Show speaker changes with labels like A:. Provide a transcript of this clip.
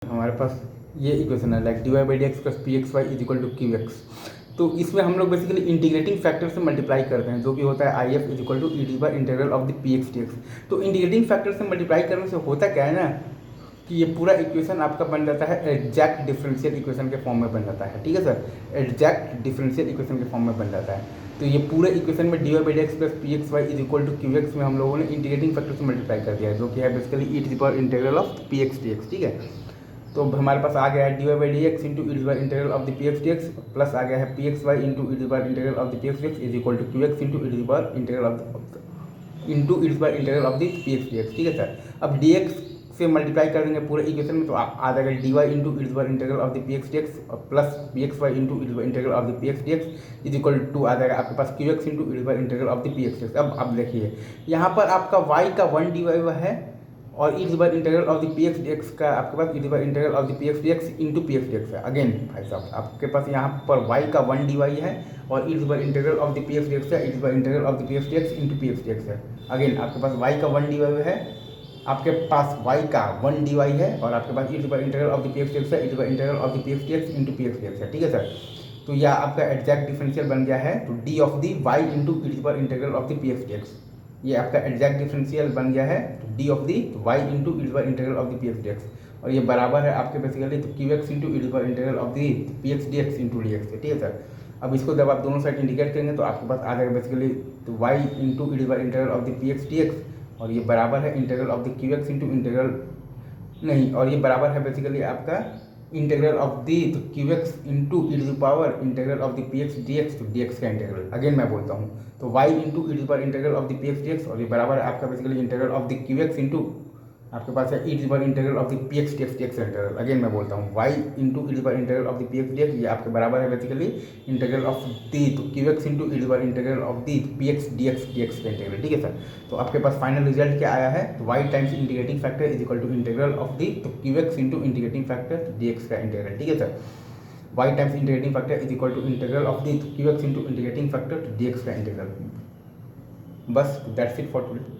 A: हमारे पास ये इक्वेशन है like dy by D X plus P X Y is equal to Q X. तो इसमें हम लोग बेसिकली इंटीग्रेटिंग फैक्टर से मल्टीप्लाई करते हैं, जो कि होता है I F is equal to E D by integral of the P x D x. तो इंटीग्रेटिंग फैक्टर से मल्टीप्लाई करने से होता क्या है ना कि ये पूरा इक्वेशन आपका बन जाता है एग्जैक्ट डिफरेंशियल इक्वेशन के फॉर्म में बन जाता है। ठीक है सर, एग्जैक्ट डिफरेंशियल इक्वेशन के फॉर्म में बन जाता है। तो ये पूरे इक्वेशन में D Y by D X plus P X Y is equal to Q X में हम लोगों ने इंटीग्रेटिंग फैक्टर से मल्टीप्लाई कर दिया है, जो कि है basically E to the power integral of P x D X. ठीक है, तो हमारे पास आ गया है D Y by D x into E to the power integral of the P x D X plus आ गया है P X Y into E to the power integral of the P x D X is equal to Q x into E to the power integral of into E to the power integral of the P x D X. ठीक है sir, अब D x से multiply कर देंगे पूरे equation में, तो आ जाएगा D Y into E to the power integral of the P x D X plus P X Y into E to the power integral of the P x D X is equal to आ जाएगा आपके पास Q x into E to the power integral of the P x D X. अब देखिए यहाँ पर आपका Y का वन डी वाई है और ई to the power integral of the P x D x का आपके पास ई to the power integral of the P x D x into P x D x है। अगेन भाई साहब आपके पास यहाँ पर वाई का वन डी वाई है और ई to the power integral of the P x D x है, e to the power integral of the P x D x into P x D x है। अगेन आपके पास y का one d Y है, आपके पास y का one d Y है और आपके पास ई to the power integral of the P x D x है, e to the power integral of the P x D x into P x D x है। ठीक है सर, तो यह आपका एग्जैक्ट डिफरेंशियल बन गया है, तो D of the Y into E to the power integral of the P x D X. ये आपका एग्जैक्ट डिफरेंशियल बन गया है, तो D of the Y into E to the power integral of the P x D x, और ये बराबर है आपके बेसिकली तो Q x into E to the power integral of the P x D x into D X. ठीक है sir, अब इसको जब आप दोनों साइड इंडिकेट करेंगे तो आपके पास आ जाएगा बेसिकली तो Y into E to the power integral of the P x D x, और ये बराबर है integral of the Q x into integral नहीं, और ये बराबर है बेसिकली आपका इंटीग्रल ऑफ दी तो Q x into E to the power integral of the P x D x, तो डी एक्स का इंटीग्रल अगेन मैं बोलता हूँ तो Y into E to the power integral of the P x D x, और ये बराबर है आपका basically integral of the Q x into आपके पास है e to the power integral of the P x D x D x integral. Again मैं बोलता हूँ Y into E to the power integral of the P x D X, ये आपके बराबर है बेसिकली इंटीग्रल ऑफ दी तो Q x into E to the power integral of the P x D x का integral. ठीक है sir, तो आपके पास फाइनल रिजल्ट क्या आया है, तो y times integrating factor is equal to integral of the तो Q x into integrating factor d x का इंटीग्रल। ठीक है sir, y times integrating factor is equal to integral of the तो Q x into integrating factor d x का integral. बस that's it for today.